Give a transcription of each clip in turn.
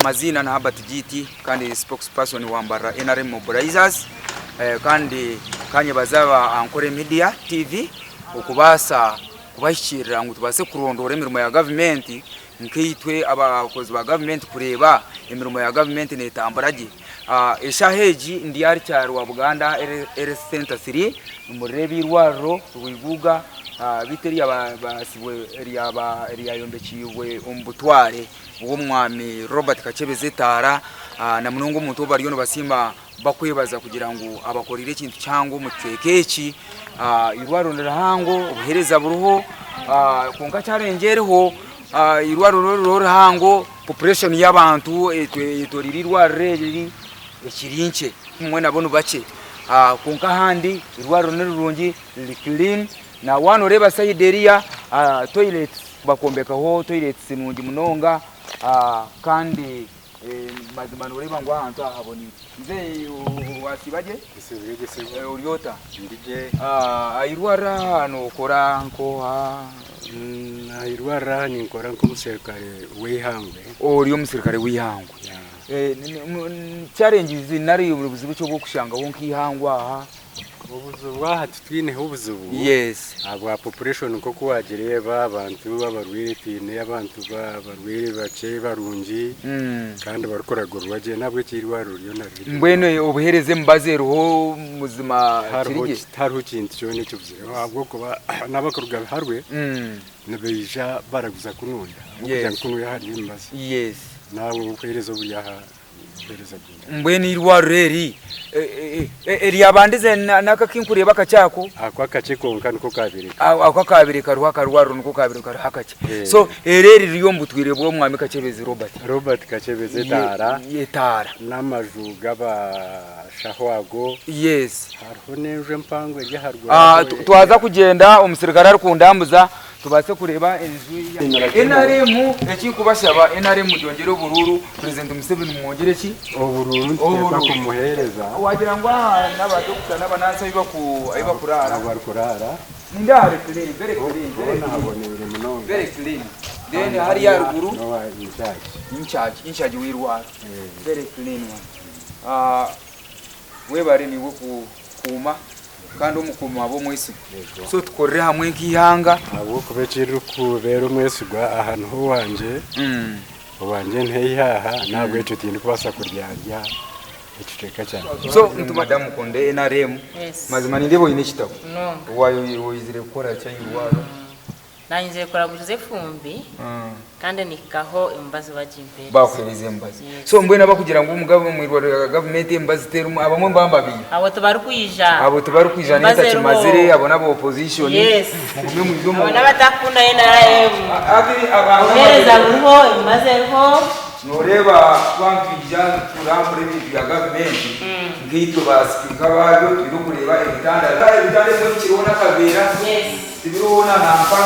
Amazina na Albert GT kandi spokesperson wambara NRM Mobilizers kandi kanye bazaba Ankore Media TV ukubasa kubashirira ngo tubase kurondora imirimo ya government nkitwe abakozi ba government kureba imirimo ya government netambaraje eshaheji ndiyari cyaro wa Buganda RS Center 3 umurebi rwaro wivuga biteri abasibwe eriya yombekiwe umbutware uwo mwami Robert Kachebeze Tara na munungu muntu bari yono basimba bakwebaza kugira ngo abakorire ikintu cyangwa umutekeki irwarondera hango ubuhereza buruho konka cyarengereho irwarondera hango population y'abantu etorirwa reri ekirinche mwe nabone bace konka handi irwarondera rungi clean na wano reba side area toilet bakombekaho toilet sinungi munonga kandi mazimano reba ngo ahantu ahaboni nze wasibaje uryota ndije ayirwara no kora nko ayirwara ni nkora nko musirikare wihangwe uriyo musirikare wihangwe challenge zinari ubuzibu cyo gukushanga wonki hangwa aha ubuzubwa hatwine ubuzubu yes aba population ko kuwagereye abantu babarwire tine abantu babarwire bace barungi kandi barukoragura baje nabwo kirwaruriyo nari mbwene ubuhereze mbazeruho muzima kirige taru kintu cyo ne cyubuzire ahubwo kuba nabakorwa harwe nabeja baraguza kununda kugira ngo yahari imbaze yes nawe ubuhereze buryaha mbwene irwaruri eri abandize nakakinkureba akacyako akwa kace konka niko kabireka akwa kabireka ruha karwaru niko kabireka hakace so ereri riyo mbutwire bwo mwami Kachebeze Robert Kachebeze Tara yetara namajuga bashahwago yes hariho neje mpango yaharwa twaza kugenda umusirikare ari kundambuza tubase kureba enzu ya NRM ekikubashaba NRM byongere ubururu president Museveni mwongere ki ubururu teka kumuhereza wagira ngo n'abadokita n'abanansa bibakurara abarkurara ndare clean very clean nahabonere muno very clean then hari ya ruguru no in charge wirwa very clean we bari ni kuma kandi umukuma abo mwese so tukorere hamwe nkihanga abo kubekira kubera umwesigwa ahantu ho wanje wanje nteyaha nabwo cyo tindi kubasa kuryarya iciteka cyane so ntu madamu konde NRM mazima ndebo ine kitabo wayo izire gukora cyangwa nanyizeye kora guze fumbi kandi nikaho imbazi bajimbere bakwirize imbazi so mbwena bakugira ngo umugabo mwirwa government imbazi terumu abamwe mbambabiye abo tubarukwijana neta kimazire abo nabo opposition mugumye mu byo abo nabatakunda NRM abereza ruho imbaze ruho noreba twangwija turambure bya government ngito basipika babyo turi kureba ibitanda mu kirona kabera tibirona nampa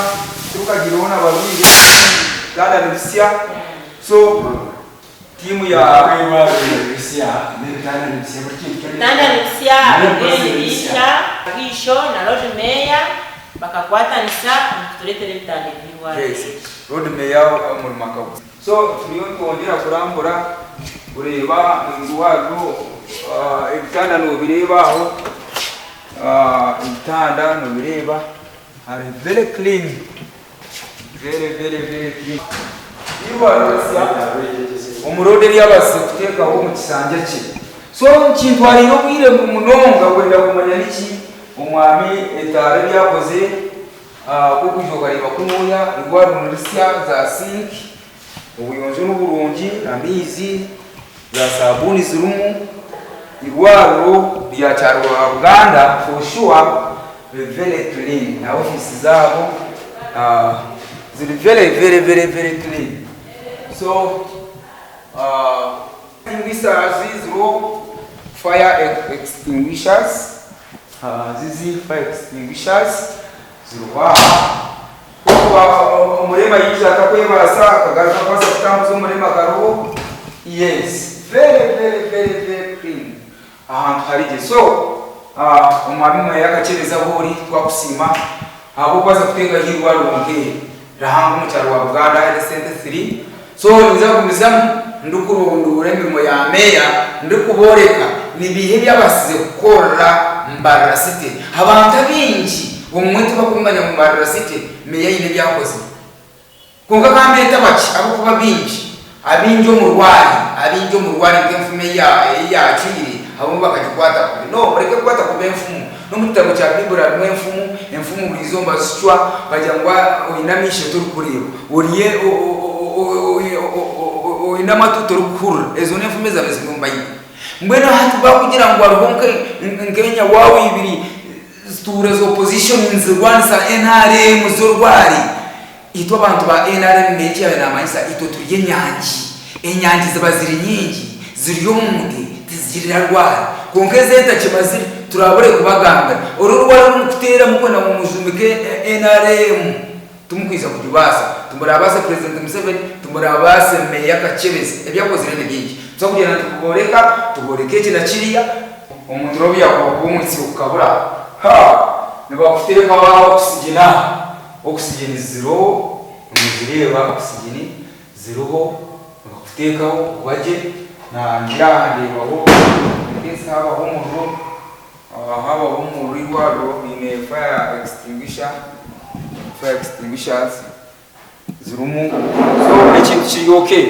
tukagirona babiri dada Lucia so timu ya Lucia Bisho na Road Mayor bakakwatanisa tuletele bitande biwa yes Road Mayor muri makabu so turiyo twongera kurambura ureba ingwaro ibitanda no birebaho ibitanda no bireba are very clean very clean umurode ryabase kuteka ho mu kisanje cye so kintu ari no kwire mu munonga kwenda kumanya niki umwami etare ryakoze kukujoga riba kumuya rwaro n'urusya za sink ubuyonje n'uburungi amizi za sabuni zirumu irwaro rya cyarwa Buganda for sure very clean na office zabo very clean so extinguishers zero fire extinguishers fire extinguishers zero umurema yijaka kwebasa akagaruka kwasa kutambuza umurema garuho yes very clean harije so umwami yakachereza hori twakusima abo kwaza kutega hirwa runge rahanga mu cyaro wa Buganda RS Center 3 so nizakumizamu ndukurundura emirimo ya meya ndikuboreka nibihe byabasize gukora Mbarara City abantu abinji umwete bakumanya mu Mbarara City meya yine byakoze kunga kameta baki abo kuba binji abinjo mu rwari bw'emfume ya kiri abo bakagikwata kuri no bareke kwata ku b'emfumu no mu gitabo cya Bible harimo emfumu brizomba zicwa bajyangwa oinamishe turi kureba uriye oinamatuto rukura ezo n'emfume zabe zigomba yi mbwena hatu bakugira ngo aruhonke ngenya wawe ibiri stura zo opposition nzirwanisa NRM z'urwari ito abantu ba NRM meje y'amanisa ito turiye enyangi ziba ziri nyingi ziriyo mundi tizigirira rwari konkeze ntakimaziri turabure kubaganga ururwara rumukutera mukona mu mujumike NRM tumukwiza kujubasa tumurabase president Museveni tumurabase meya Kachebezi ebyakoze rene byingi tuzakugira tukuboreka tuboreke kina kiriya umuntu robi yakubumutsi ukabura nibakufite kabaho oxygen zero umuzireba oxygen zero bakufitekaho waje na ngirahande baho ndetse haba umuriro haba umuriro waro ine fire extinguishers zirumu so ikintu kiri okay